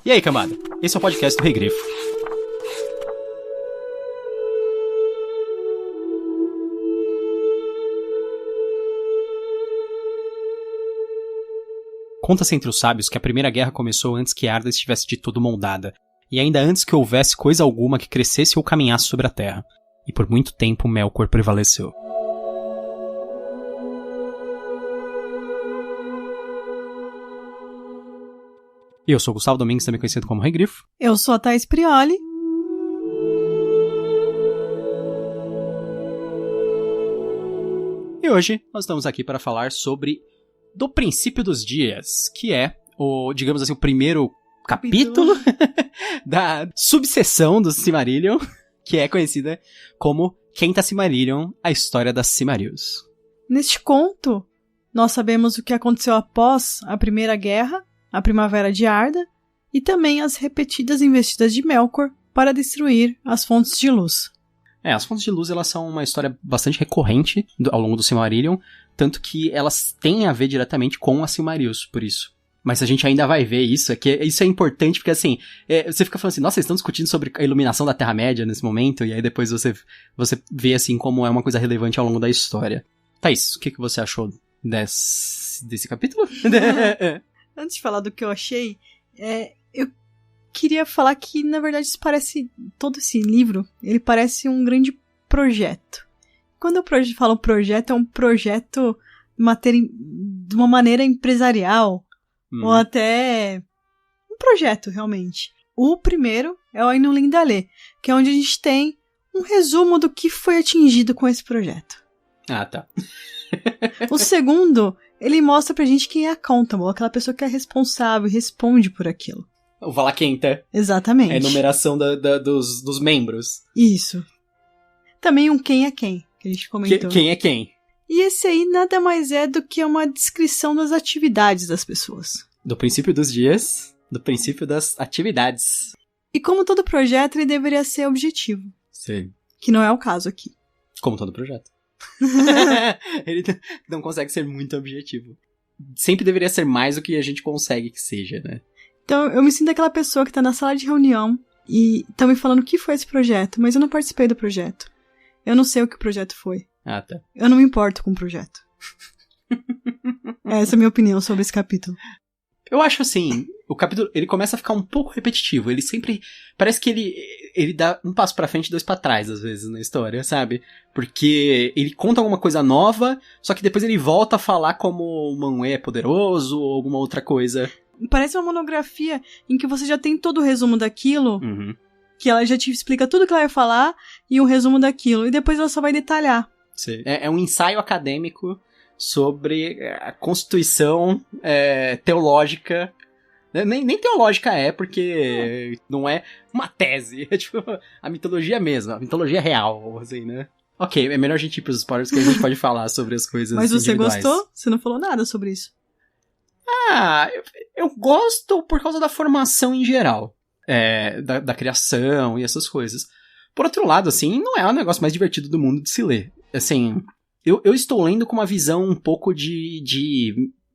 E aí, cambada? Esse é o podcast do Regrifo. Conta-se entre os sábios que a Primeira Guerra começou antes que Arda estivesse de todo moldada, e ainda antes que houvesse coisa alguma que crescesse ou caminhasse sobre a terra. E por muito tempo Melkor prevaleceu. Eu sou o Gustavo Domingues, também conhecido como Regrifo. Eu sou a Thaís Prioli. E hoje nós estamos aqui para falar sobre Do Princípio dos Dias, que é o, digamos assim, o primeiro capítulo da subseção do Silmarillion, que é conhecida como Quenta Silmarillion, a história das Silmarils. Neste conto, nós sabemos o que aconteceu após a Primeira Guerra, a Primavera de Arda, e também as repetidas investidas de Melkor para destruir as Fontes de Luz. As Fontes de Luz, elas são uma história bastante recorrente ao longo do Silmarillion, tanto que elas têm a ver diretamente com as Silmarils, por isso. Mas a gente ainda vai ver isso, isso é importante, porque assim, você fica falando assim, nossa, eles estão discutindo sobre a iluminação da Terra-média nesse momento, e aí depois você vê assim como é uma coisa relevante ao longo da história. Thaís, o que você achou desse capítulo? Antes de falar do que eu achei, eu queria falar que, na verdade, todo esse livro, ele parece um grande projeto. Quando eu falo projeto, é um projeto de uma maneira empresarial, ou até um projeto, realmente. O primeiro é o Ainulin Dale, que é onde a gente tem um resumo do que foi atingido com esse projeto. Ah, tá. O segundo, ele mostra pra gente quem é accountable, aquela pessoa que é responsável e responde por aquilo. O Valakenta. Exatamente. É a enumeração dos membros. Isso. Também um quem é quem, que a gente comentou. Quem é quem? E esse aí nada mais é do que uma descrição das atividades das pessoas. Do princípio dos dias, do princípio das atividades. E como todo projeto, ele deveria ser objetivo. Sim. Que não é o caso aqui. Como todo projeto. Ele não consegue ser muito objetivo. Sempre deveria ser mais do que a gente consegue que seja, né? Então eu me sinto aquela pessoa que tá na sala de reunião e tá me falando o que foi esse projeto, mas eu não participei do projeto. Eu não sei o que o projeto foi. Ah, tá. Eu não me importo com o projeto. Essa é a minha opinião sobre esse capítulo. Eu acho assim, o capítulo, ele começa a ficar um pouco repetitivo, ele sempre, parece que ele dá um passo pra frente e dois pra trás, às vezes, na história, sabe? Porque ele conta alguma coisa nova, só que depois ele volta a falar como o Manwë é poderoso, ou alguma outra coisa. Parece uma monografia em que você já tem todo o resumo daquilo, que ela já te explica tudo que ela vai falar, e um resumo daquilo, e depois ela só vai detalhar. Sim. É um ensaio acadêmico sobre a constituição teológica. Nem teológica porque não é uma tese, é tipo a mitologia mesmo, a mitologia real, assim, né? Ok, é melhor a gente ir pros spoilers que a gente pode falar sobre as coisas Mas você individuais. gostou? Você não falou nada sobre isso. Eu gosto por causa da formação em geral, da criação e essas coisas. Por outro lado, assim, não é o negócio mais divertido do mundo de se ler. Assim, eu estou lendo com uma visão um pouco de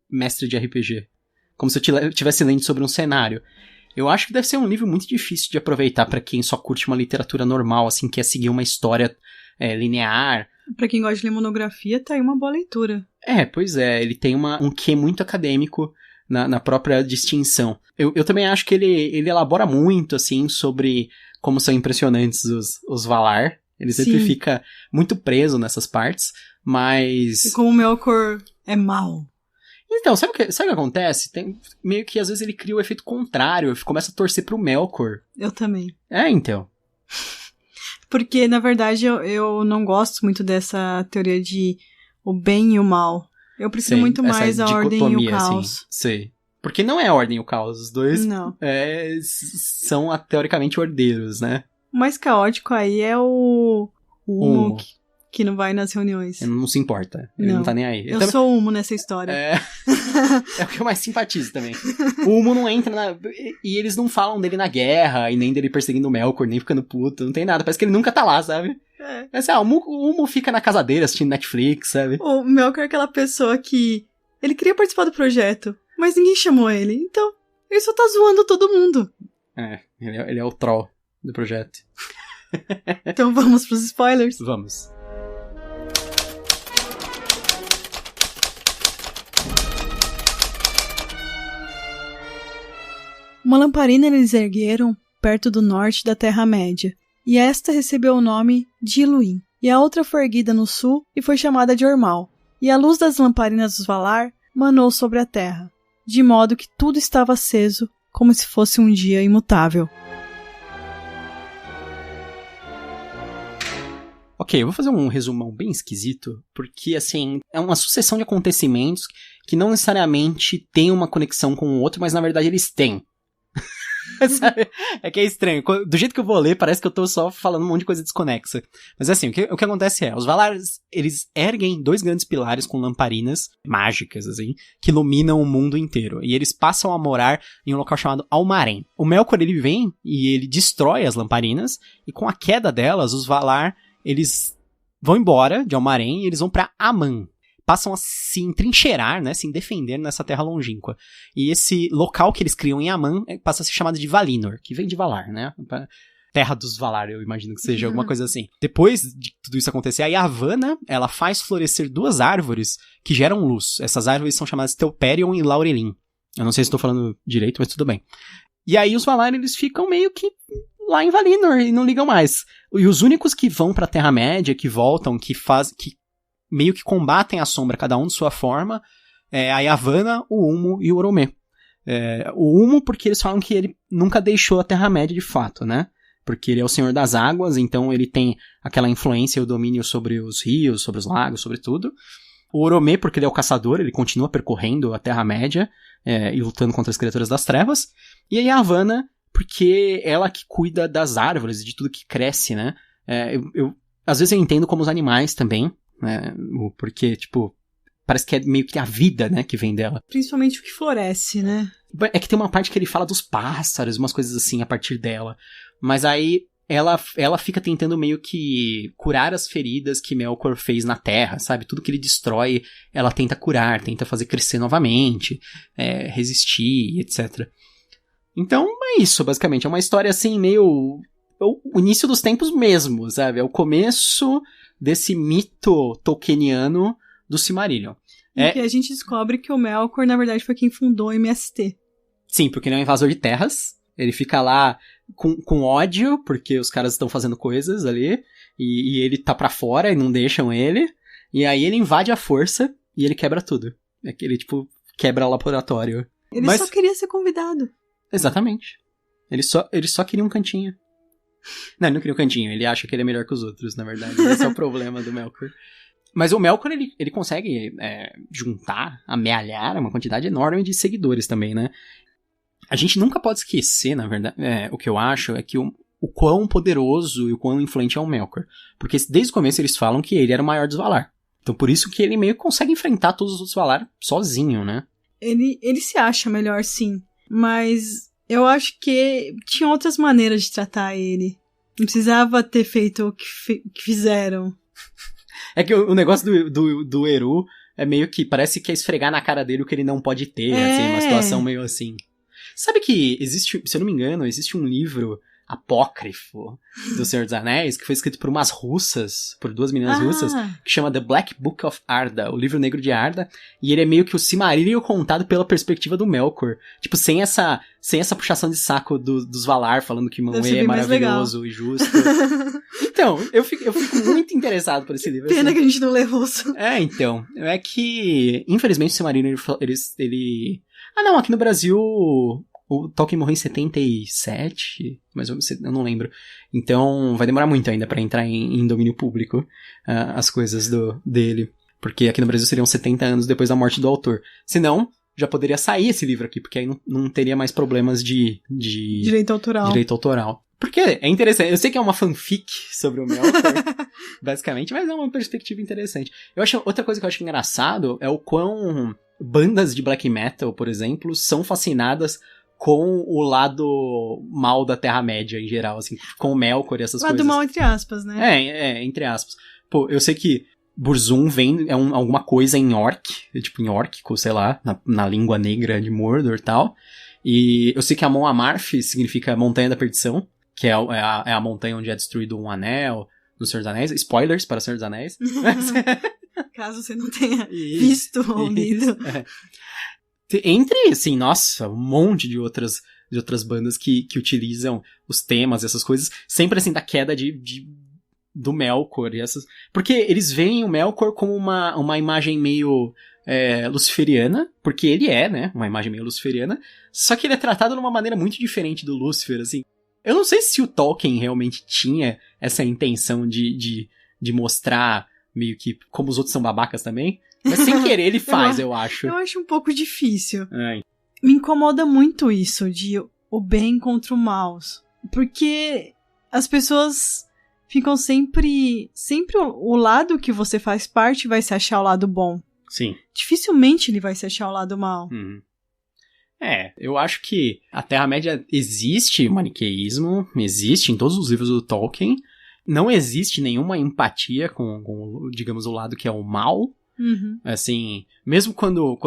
mestre de RPG. Como se eu estivesse lendo sobre um cenário. Eu acho que deve ser um livro muito difícil de aproveitar pra quem só curte uma literatura normal, assim, quer seguir uma história linear. Pra quem gosta de ler monografia, tá aí uma boa leitura. Pois é, ele tem um quê muito acadêmico na própria distinção. Eu também acho que ele elabora muito, assim, sobre como são impressionantes os Valar. Ele sempre fica muito preso nessas partes, mas... E como o Melkor é mau. Então, sabe o que acontece? Meio que às vezes ele cria o efeito contrário, começa a torcer pro Melkor. Eu também. Então. Porque, na verdade, eu não gosto muito dessa teoria de o bem e o mal. Eu prefiro muito mais a ordem e o caos. Assim, sei. Porque não é a ordem e o caos, os dois não. São teoricamente herdeiros, né? O mais caótico aí é o Humo, que não vai nas reuniões. Ele não se importa, ele não tá nem aí. Eu sou o Humo nessa história. É o que eu mais simpatizo também. O Humo não entra e eles não falam dele na guerra, e nem dele perseguindo o Melkor, nem ficando puto, não tem nada, parece que ele nunca tá lá, sabe? Assim, o Humo fica na casa dele assistindo Netflix, sabe? O Melkor é aquela pessoa que ele queria participar do projeto, mas ninguém chamou ele, então Ele só tá zoando todo mundo. Ele é o troll do projeto. Então vamos pros spoilers? Vamos. Uma lamparina eles ergueram perto do norte da Terra-média, e esta recebeu o nome de Iluin. E a outra foi erguida no sul e foi chamada de Ormal. E a luz das lamparinas dos Valar manou sobre a terra, de modo que tudo estava aceso, como se fosse um dia imutável. Ok, eu vou fazer um resumão bem esquisito, porque, assim, é uma sucessão de acontecimentos que não necessariamente tem uma conexão com o outro, mas na verdade eles têm. Sabe? É que é estranho. Do jeito que eu vou ler, parece que eu tô só falando um monte de coisa desconexa. Mas assim, o que acontece é, os Valar, eles erguem 2 grandes pilares com lamparinas mágicas, assim, que iluminam o mundo inteiro. E eles passam a morar em um local chamado Almaren. O Melkor, ele vem e ele destrói as lamparinas, e com a queda delas, os Valar, eles vão embora de Almaren e eles vão pra Aman. Passam a se entrincheirar, né, se defender nessa terra longínqua. E esse local que eles criam em Aman passa a ser chamado de Valinor, que vem de Valar, né? Terra dos Valar, eu imagino que seja alguma coisa assim. Depois de tudo isso acontecer, a Yavanna, ela faz florescer 2 árvores que geram luz. Essas árvores são chamadas Telperion e Laurelin. Eu não sei se estou falando direito, mas tudo bem. E aí os Valar, eles ficam meio que lá em Valinor e não ligam mais. E os únicos que vão pra Terra-média, que voltam, que meio que combatem a sombra, cada um de sua forma, é a Yavanna, o Ulmo e o Oromê. O Ulmo porque eles falam que ele nunca deixou a Terra-média de fato, né? Porque ele é o Senhor das Águas, então ele tem aquela influência e o domínio sobre os rios, sobre os lagos, sobre tudo. O Oromê porque ele é o caçador, ele continua percorrendo a Terra-média e lutando contra as criaturas das trevas. E a Yavanna porque ela que cuida das árvores, de tudo que cresce, né? Às vezes eu entendo como os animais também, né? Porque, tipo, parece que é meio que a vida, né, que vem dela. Principalmente o que floresce, né? É que tem uma parte que ele fala dos pássaros, umas coisas assim a partir dela. Mas aí ela fica tentando meio que curar as feridas que Melkor fez na Terra, sabe? Tudo que ele destrói, ela tenta curar, tenta fazer crescer novamente, resistir, etc. Então é isso, basicamente. É uma história assim, meio o início dos tempos mesmo, sabe? É o começo desse mito tolkieniano do Silmarillion. Que a gente descobre que o Melkor, na verdade, foi quem fundou o MST. Sim, porque ele é um invasor de terras. Ele fica lá com ódio, porque os caras estão fazendo coisas ali, e ele tá pra fora e não deixam ele. E aí ele invade à força e ele quebra tudo. Ele, tipo, quebra o laboratório. Ele só queria ser convidado. Exatamente. Ele só queria um cantinho. Não, ele não queria um cantinho. Ele acha que ele é melhor que os outros, na verdade. Esse é o problema do Melkor. Mas o Melkor, ele consegue juntar, amealhar uma quantidade enorme de seguidores também, né? A gente nunca pode esquecer, na verdade, o que eu acho é que o quão poderoso e o quão influente é o Melkor. Porque desde o começo eles falam que ele era o maior dos Valar. Então por isso que ele meio que consegue enfrentar todos os outros Valar sozinho, né? Ele se acha melhor, sim. Mas eu acho que tinha outras maneiras de tratar ele. Não precisava ter feito o que fizeram. É que o negócio do Eru é meio que parece que é esfregar na cara dele o que ele não pode ter, assim, uma situação meio assim. Sabe que existe, se eu não me engano, existe um livro apócrifo do Senhor dos Anéis que foi escrito por umas russas, por 2 meninas russas, que chama The Black Book of Arda, o livro negro de Arda, e ele é meio que o Silmarillion contado pela perspectiva do Melkor. Tipo, sem essa puxação de saco dos Valar, falando que Manwë é maravilhoso e justo. Então, eu fico muito interessado por esse livro. Pena assim. que a gente não leu russo. Então, é que, infelizmente, o Silmarillion, ele... Ah, não, aqui no Brasil... O Tolkien morreu em 77, mas eu não lembro. Então vai demorar muito ainda pra entrar em domínio público as coisas dele. Porque aqui no Brasil seriam 70 anos depois da morte do autor. Senão, já poderia sair esse livro aqui, porque aí não teria mais problemas de direito autoral. Porque é interessante. Eu sei que é uma fanfic sobre o Melkor, basicamente, mas é uma perspectiva interessante. Outra coisa que eu acho engraçado é o quão bandas de black metal, por exemplo, são fascinadas com o lado mal da Terra-média em geral, assim, com o Melkor e essas coisas. Lado mal entre aspas, né? Entre aspas. Pô, eu sei que Burzum vem, alguma coisa em orc, tipo em órquico, sei lá, na língua negra de Mordor e tal, E eu sei que a Mon Amarth significa Montanha da Perdição, que é a montanha onde é destruído um anel no Senhor dos Anéis. Spoilers para o Senhor dos Anéis. Caso você não tenha visto ou lido. Entre, assim, nossa, um monte de outras bandas que utilizam os temas, essas coisas, sempre assim, da queda do Melkor e essas... Porque eles veem o Melkor como uma imagem meio luciferiana, porque ele é, né, uma imagem meio luciferiana, só que ele é tratado de uma maneira muito diferente do Lúcifer, assim. Eu não sei se o Tolkien realmente tinha essa intenção de mostrar meio que como os outros são babacas também, mas sem querer ele faz, eu acho. Eu acho um pouco difícil. Me incomoda muito isso, de o bem contra o mal, porque as pessoas ficam sempre o lado que você faz parte vai se achar o lado bom. Sim. Dificilmente ele vai se achar o lado mal. Eu acho que a Terra-média existe maniqueísmo, existe em todos os livros do Tolkien, não existe nenhuma empatia com digamos, o lado que é o mal. Assim, mesmo quando,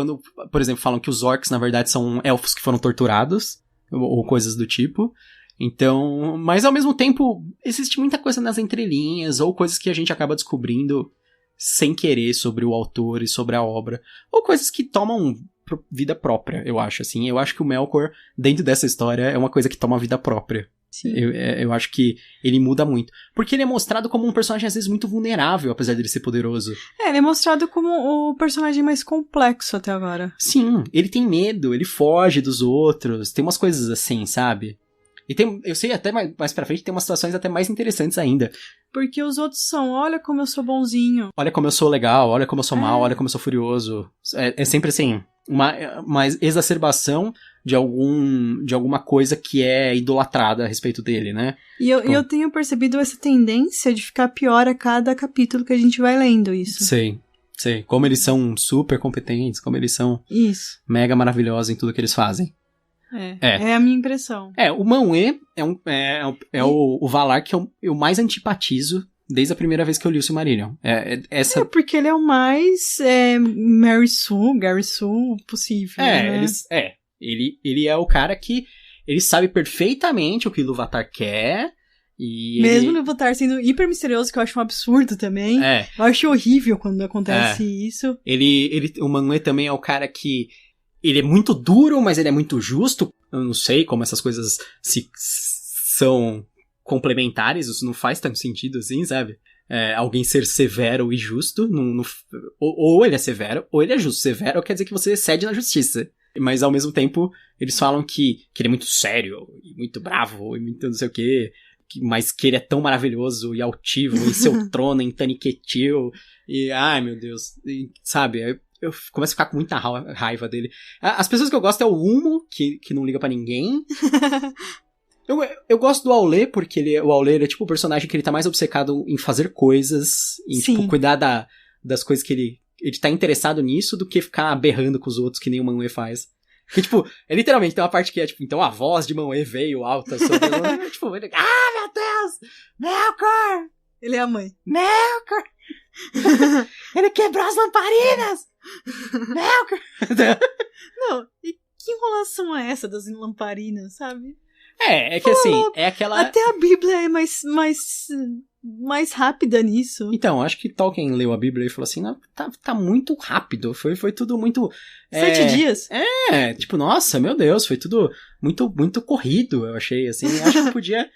por exemplo, falam que os orcs, na verdade, são elfos que foram torturados, ou coisas do tipo. Então, mas ao mesmo tempo, existe muita coisa nas entrelinhas, ou coisas que a gente acaba descobrindo sem querer sobre o autor e sobre a obra, ou coisas que tomam vida própria, eu acho, assim. Eu acho que o Melkor, dentro dessa história, é uma coisa que toma vida própria. Sim. Eu acho que ele muda muito. Porque ele é mostrado como um personagem, às vezes, muito vulnerável, apesar dele ser poderoso. Ele é mostrado como o personagem mais complexo até agora. Sim, ele tem medo, ele foge dos outros, tem umas coisas assim, sabe? E eu sei até mais pra frente, tem umas situações até mais interessantes ainda. Porque os outros são, olha como eu sou bonzinho. Olha como eu sou legal, olha como eu sou mal, olha como eu sou furioso. É sempre assim, uma exacerbação de alguma coisa que é idolatrada a respeito dele, né? E eu tenho percebido essa tendência de ficar pior a cada capítulo que a gente vai lendo isso. Sei. Como eles são super competentes, como eles são mega maravilhosos em tudo que eles fazem. É a minha impressão. O Manwë o Valar que eu mais antipatizo desde a primeira vez que eu li o Silmarillion. Porque ele é o mais Gary Sue possível, né? Ele é o cara que ele sabe perfeitamente o que Ilúvatar quer. E mesmo Ilúvatar sendo hiper misterioso, que eu acho um absurdo também. Eu acho horrível quando acontece isso. O Manwë também é o cara que ele é muito duro, mas ele é muito justo. Eu não sei como essas coisas são complementares, isso não faz tanto sentido assim, sabe? Alguém ser severo e justo, ou ele é severo, ou ele é justo. Severo quer dizer que você cede na justiça. Mas ao mesmo tempo, eles falam que ele é muito sério, e muito bravo, e muito não sei o quê, mas que ele é tão maravilhoso e altivo, e seu trono em Taniquetil, e ai meu Deus, sabe? Eu começo a ficar com muita raiva dele. As pessoas que eu gosto é o Ulmo, que não liga pra ninguém. Eu gosto do Aulë, porque o Aulë ele é tipo o personagem que ele tá mais obcecado em fazer coisas, em tipo, cuidar das coisas que ele tá interessado nisso, do que ficar berrando com os outros, que nem o Manwë faz. Porque, tipo, literalmente tem uma parte que é, tipo, então a voz de Manwë veio alta sobre ele. Tipo, ele, meu Deus! Melkor! Ele é a mãe. Melkor! Ele quebrou as lamparinas! Melkor! Não, e que enrolação é essa das lamparinas, sabe? É que assim, é aquela... Até a Bíblia é mais rápida nisso. Então, acho que Tolkien leu a Bíblia e falou assim, não, tá muito rápido, foi tudo muito... 7 dias. Tipo, nossa, meu Deus, foi tudo muito, muito corrido, eu achei, assim, acho que podia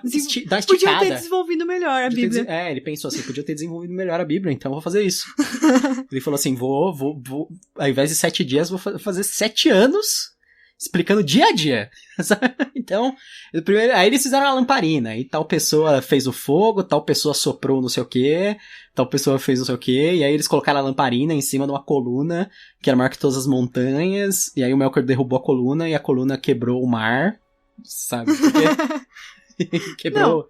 dar esticada. Podia ter desenvolvido melhor a Bíblia. Ele pensou assim, podia ter desenvolvido melhor a Bíblia, então eu vou fazer isso. Ele falou assim, vou, ao invés de 7 dias, vou fazer 7 anos explicando dia a dia. Então, aí eles fizeram a lamparina, e tal pessoa fez o fogo, tal pessoa soprou não sei o que, tal pessoa fez não sei o que, e aí eles colocaram a lamparina em cima de uma coluna, que era maior que todas as montanhas, e aí o Melkor derrubou a coluna, e a coluna quebrou o mar, sabe? Porque quebrou. Não.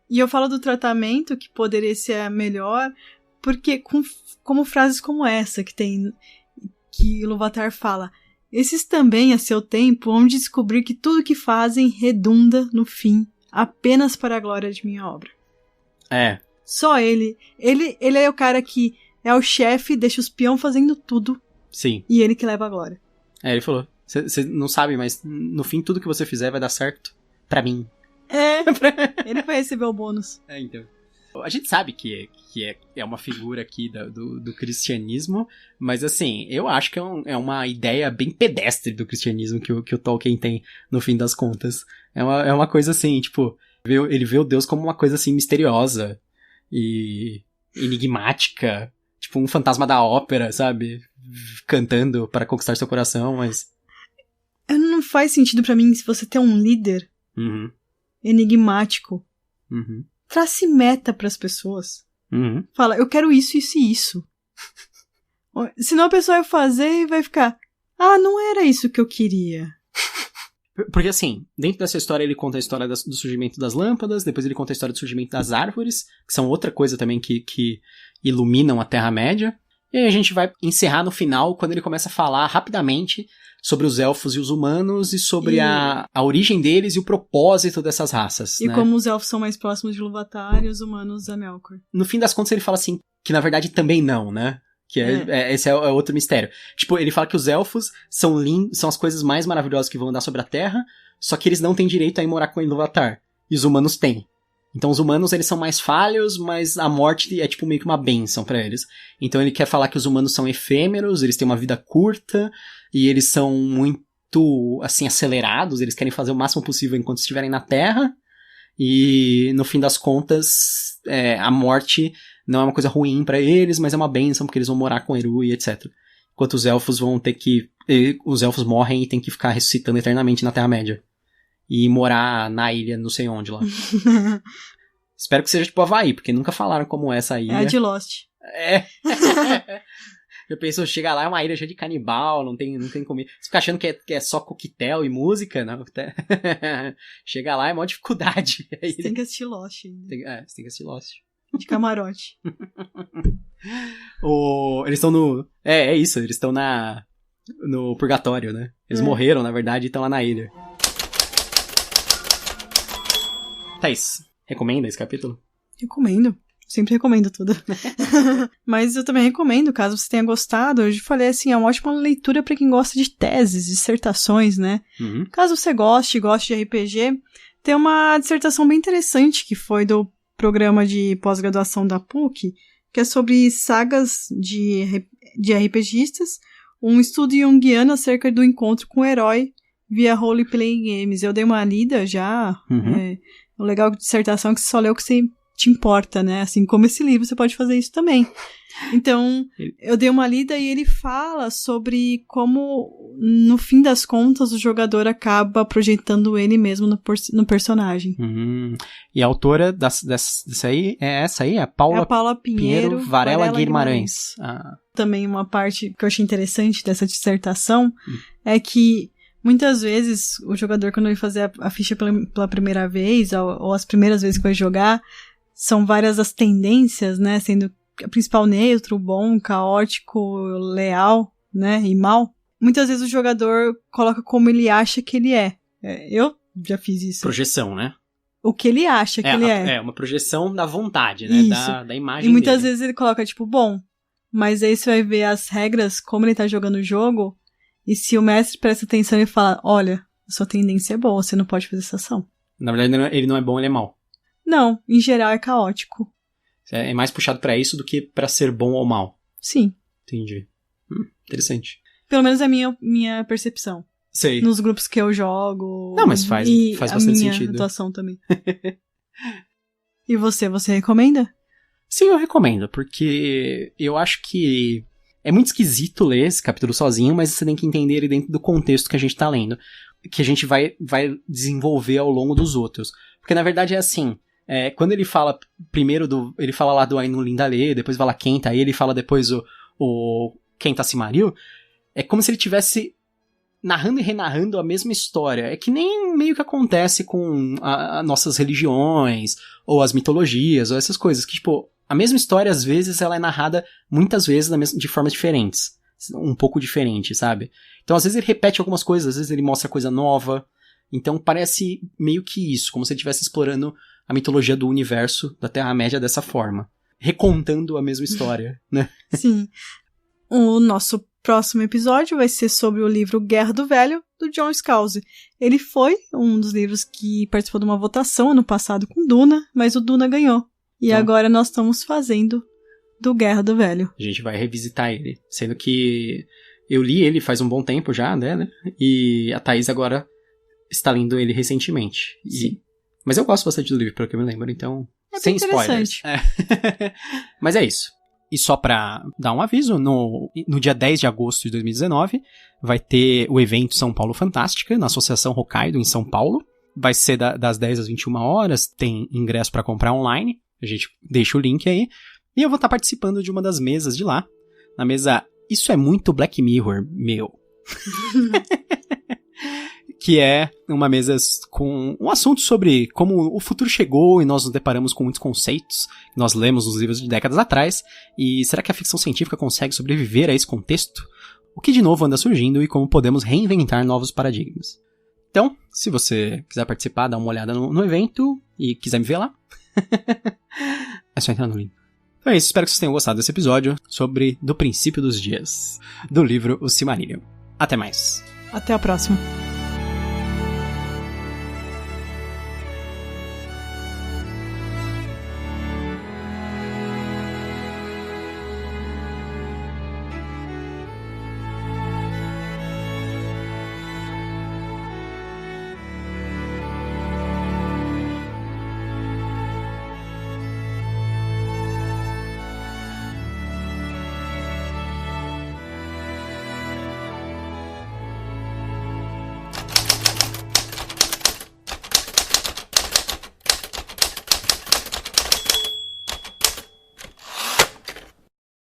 E eu falo do tratamento, que poderia ser melhor, porque como frases como essa, que Ilúvatar fala... Esses também, a seu tempo, hão de descobrir que tudo que fazem redunda, no fim, apenas para a glória de minha obra. Só ele. Ele é o cara que é o chefe, deixa os peão fazendo tudo. Sim. E ele que leva a glória. Ele falou. Você não sabe, mas no fim tudo que você fizer vai dar certo pra mim. Ele vai receber o bônus. Então. A gente sabe que é uma figura aqui do cristianismo, mas assim, eu acho que é uma ideia bem pedestre do cristianismo que o Tolkien tem, no fim das contas. É uma coisa assim, tipo, ele vê o Deus como uma coisa assim misteriosa e enigmática, tipo um fantasma da ópera, sabe? Cantando para conquistar seu coração, mas... Não faz sentido pra mim se você tem um líder enigmático. Trace meta pras pessoas. Fala, eu quero isso, isso e isso. Senão a pessoa vai fazer e vai ficar, não era isso que eu queria. Porque assim, dentro dessa história ele conta a história do surgimento das lâmpadas, depois ele conta a história do surgimento das árvores, que são outra coisa também que iluminam a Terra-média. E aí a gente vai encerrar no final, quando ele começa a falar rapidamente sobre os elfos e os humanos e sobre a origem deles e o propósito dessas raças. E né? como os elfos são mais próximos de Ilúvatar e os humanos a Melkor. No fim das contas ele fala assim, que na verdade também não, né? Que esse é outro mistério. Tipo, ele fala que os elfos são as coisas mais maravilhosas que vão andar sobre a Terra, só que eles não têm direito a ir morar com Ilúvatar. E os humanos têm. Então os humanos, eles são mais falhos, mas a morte é tipo meio que uma bênção pra eles. Então ele quer falar que os humanos são efêmeros, eles têm uma vida curta, e eles são muito, assim, acelerados, eles querem fazer o máximo possível enquanto estiverem na Terra, e no fim das contas, a morte não é uma coisa ruim pra eles, mas é uma bênção, porque eles vão morar com Eru e etc. Enquanto os elfos vão ter que... Os elfos morrem e tem que ficar ressuscitando eternamente na Terra-média. E morar na ilha, não sei onde lá. Espero que seja tipo Havaí, porque nunca falaram como é essa ilha. É a de Lost. Eu penso, chegar lá é uma ilha cheia de canibal, não tem comida. Você fica achando que é só coquetel e música, não? Chegar lá é maior dificuldade. Você tem que assistir Lost ainda. Você tem que assistir Lost. De camarote. Eles estão no... É isso, eles estão no purgatório, né? Eles morreram, na verdade, e estão lá na ilha. Thaís, recomenda esse capítulo? Recomendo. Sempre recomendo tudo. Mas eu também recomendo, caso você tenha gostado. Eu falei assim, é uma ótima leitura para quem gosta de teses, dissertações, né? Caso você goste de RPG, tem uma dissertação bem interessante que foi do programa de pós-graduação da PUC, que é sobre sagas de RPGistas, um estudo junguiano acerca do encontro com o herói via role-playing games. Eu dei uma lida já... O legal de dissertação é que você só lê o que você te importa, né? Assim como esse livro, você pode fazer isso também. Então, eu dei uma lida e ele fala sobre como, no fim das contas, o jogador acaba projetando ele mesmo no personagem. E a autora dessa aí é essa aí? É a Paula Pinheiro Varela Guimarães. Também uma parte que eu achei interessante dessa dissertação é que muitas vezes, o jogador, quando ele fazer a ficha pela primeira vez, ou as primeiras vezes que vai jogar, são várias as tendências, né? Sendo a principal neutro, bom, caótico, leal, né? E mal. Muitas vezes o jogador coloca como ele acha que ele é. Eu já fiz isso. Projeção, né? O que ele acha que ele é. É, uma projeção da vontade, né? Da imagem E muitas dele. vezes ele coloca, tipo, bom, mas aí você vai ver as regras, como ele tá jogando o jogo... E se o mestre presta atenção e fala, olha, a sua tendência é boa, você não pode fazer essa ação. Na verdade, ele não é bom, ele é mau. Não, em geral é caótico. É mais puxado pra isso do que pra ser bom ou mal. Sim. Entendi. Interessante. Pelo menos é a minha percepção. Sei. Nos grupos que eu jogo. Não, mas faz bastante sentido. E a minha atuação também. E você recomenda? Sim, eu recomendo, porque eu acho que... É muito esquisito ler esse capítulo sozinho, mas você tem que entender ele dentro do contexto que a gente tá lendo. Que a gente vai desenvolver ao longo dos outros. Porque, na verdade, é assim... quando ele fala primeiro ele fala lá do Ainun Lindale, depois fala Kenta, aí ele fala depois o Kenta Silmaril, é como se ele tivesse narrando e renarrando a mesma história. É que nem meio que acontece com as nossas religiões, ou as mitologias, ou essas coisas, que, tipo... A mesma história, às vezes, ela é narrada muitas vezes de formas diferentes. Um pouco diferente, sabe? Então, às vezes, ele repete algumas coisas, às vezes ele mostra coisa nova. Então, parece meio que isso, como se ele estivesse explorando a mitologia do universo da Terra-média dessa forma. Recontando a mesma história, né? Sim. O nosso próximo episódio vai ser sobre o livro Guerra do Velho, do John Scalzi. Ele foi um dos livros que participou de uma votação ano passado com Duna, mas o Duna ganhou. E agora nós estamos fazendo do Guerra do Velho. A gente vai revisitar ele, sendo que eu li ele faz um bom tempo já, né? E a Thaís agora está lendo ele recentemente. Mas eu gosto bastante do livro, pelo que eu me lembro, então... sem spoilers. Mas é isso. E só pra dar um aviso, no dia 10 de agosto de 2019, vai ter o evento São Paulo Fantástica, na Associação Hokkaido, em São Paulo. Vai ser das 10 às 21 horas, tem ingresso pra comprar online. A gente deixa o link aí. E eu vou estar participando de uma das mesas de lá. Na mesa Isso é Muito Black Mirror, meu. Que é uma mesa com um assunto sobre como o futuro chegou e nós nos deparamos com muitos conceitos que nós lemos nos livros de décadas atrás. E será que a ficção científica consegue sobreviver a esse contexto? O que de novo anda surgindo e como podemos reinventar novos paradigmas? Então, se você quiser participar, dá uma olhada no evento e quiser me ver lá, é só entrar no link. Então é isso, espero que vocês tenham gostado desse episódio sobre Do Princípio dos Dias, do livro O Silmarillion. Até mais. Até a próxima.